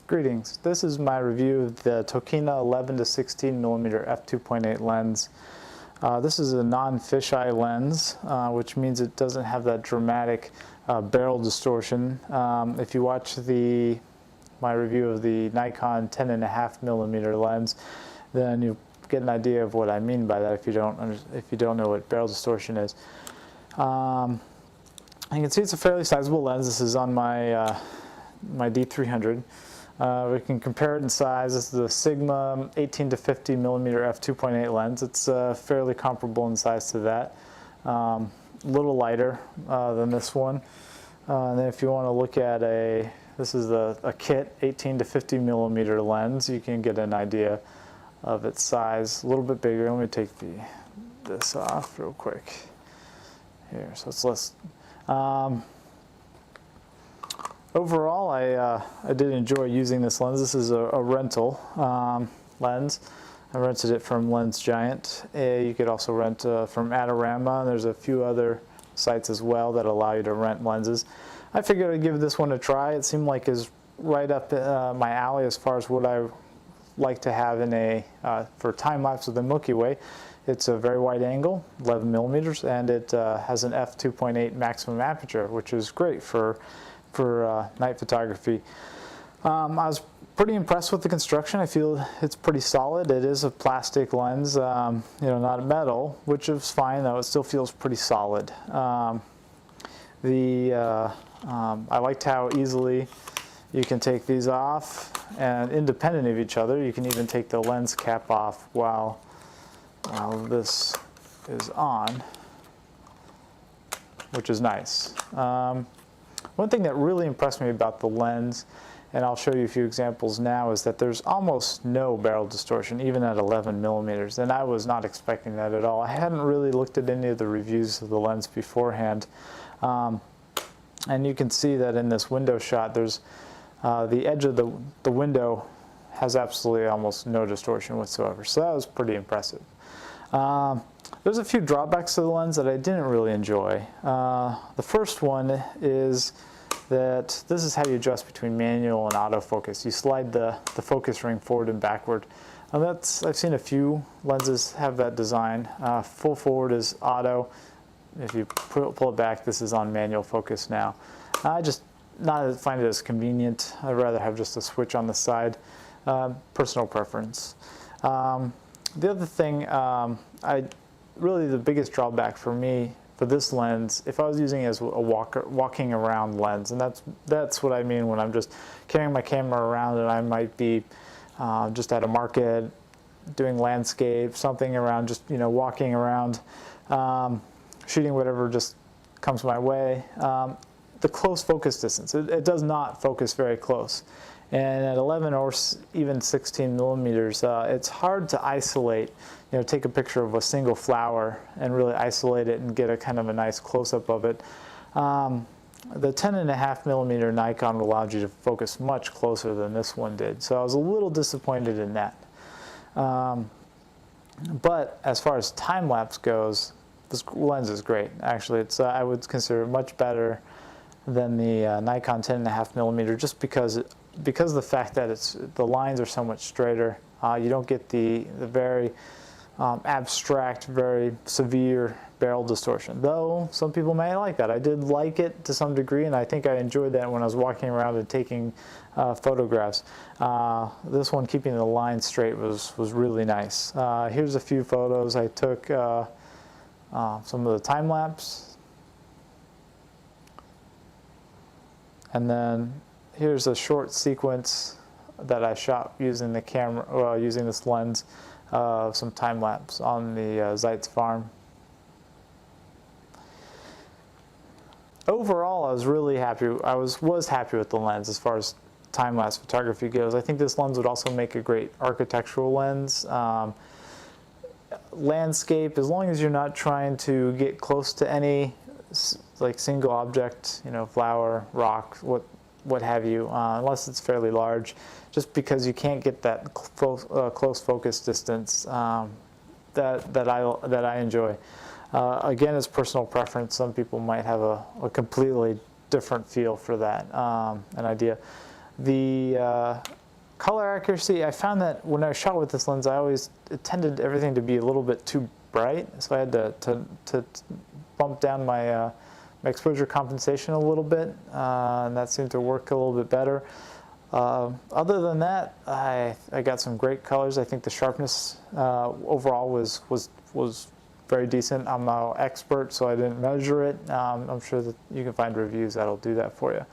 Greetings. This is my review of the Tokina 11 to 16 millimeter f2.8 lens. This is a non-fisheye lens, which means it doesn't have that dramatic barrel distortion. If you watch my review of the Nikon 10.5 millimeter lens, then you get an idea of what I mean by that if you don't know what barrel distortion is. You can see it's a fairly sizable lens. This is on my D300. We can compare it in size. This is a Sigma 18 to 50 millimeter f2.8 lens. It's fairly comparable in size to that. A little lighter than this one. And then if you want to look at this is a kit 18 to 50 millimeter lens, you can get an idea of its size. A little bit bigger. Let me take this off real quick. Here, so it's less. Overall, I did enjoy using this lens. This is a rental lens. I rented it from Lens Giant. You could also rent from Adorama, and there's a few other sites as well that allow you to rent lenses. I figured I'd give this one a try. It seemed like it's right up my alley as far as what I like to have in for time-lapse with the Milky Way. It's a very wide angle, 11 millimeters, and it has an f2.8 maximum aperture, which is great for night photography. I was pretty impressed with the construction. I feel it's pretty solid. It is a plastic lens, not metal, which is fine though. It still feels pretty solid. I liked how easily you can take these off, and independent of each other. You can even take the lens cap off while this is on, which is nice. One thing that really impressed me about the lens, and I'll show you a few examples now, is that there's almost no barrel distortion, even at 11 millimeters, and I was not expecting that at all. I hadn't really looked at any of the reviews of the lens beforehand, and you can see that in this window shot, there's the edge of the window has absolutely almost no distortion whatsoever, so that was pretty impressive. There's a few drawbacks to the lens that I didn't really enjoy. The first one is that this is how you adjust between manual and autofocus. You slide the focus ring forward and backward. And I've seen a few lenses have that design. Full forward is auto. If you pull it back, this is on manual focus now. I just not find it as convenient. I'd rather have just a switch on the side. Personal preference. The other thing, really the biggest drawback for me for this lens, if I was using it as a walking around lens, and that's what I mean when I'm just carrying my camera around, and I might be just at a market doing landscape, something around, just walking around, shooting whatever just comes my way. The close focus distance, it does not focus very close. And at 11 or even 16 millimeters, it's hard to isolate, take a picture of a single flower and really isolate it and get a kind of a nice close-up of it. The 10.5 millimeter Nikon allowed you to focus much closer than this one did, so I was a little disappointed in that. But as far as time-lapse goes, this lens is great. Actually, I would consider it much better than the Nikon 10.5 millimeter, just because of the fact that the lines are so much straighter. You don't get the very abstract, very severe barrel distortion, though some people may like that. I did like it to some degree, and I think I enjoyed that when I was walking around and taking photographs. This one, keeping the line straight, was really nice. Here's a few photos I took, some of the time-lapse. And then here's a short sequence that I shot using the camera, using this lens, of some time lapse on the Zeitz farm. Overall, I was really happy. I was happy with the lens as far as time lapse photography goes. I think this lens would also make a great architectural lens. Landscape, as long as you're not trying to get close to any single object, flower, rock, what have you, unless it's fairly large, just because you can't get that close focus distance that I enjoy. Again, it's personal preference. Some people might have a completely different feel for that, an idea. The color accuracy, I found that when I shot with this lens, I always tended everything to be a little bit too bright, so I had to bump down my, my exposure compensation a little bit, and that seemed to work a little bit better. Other than that, I got some great colors. I think the sharpness overall was very decent. I'm no expert, so I didn't measure it. I'm sure that you can find reviews that'll do that for you.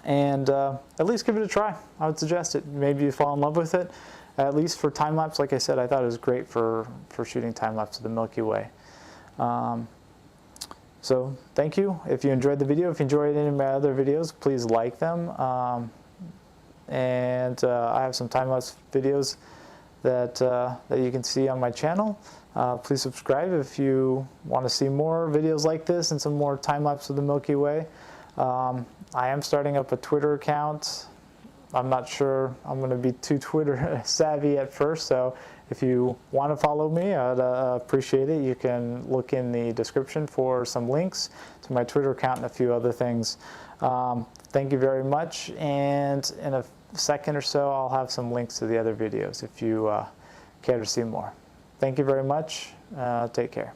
At least give it a try. I would suggest it. Maybe you fall in love with it. At least for time-lapse, like I said, I thought it was great for shooting time-lapse of the Milky Way. So thank you. If you enjoyed the video, if you enjoyed any of my other videos, please like them. I have some time-lapse videos that you can see on my channel. Please subscribe if you want to see more videos like this and some more time-lapse of the Milky Way. I am starting up a Twitter account. I'm not sure I'm going to be too Twitter savvy at first, so if you want to follow me, I'd appreciate it. You can look in the description for some links to my Twitter account and a few other things. Thank you very much, and in a second or so I'll have some links to the other videos if you care to see more. Thank you very much. Take care.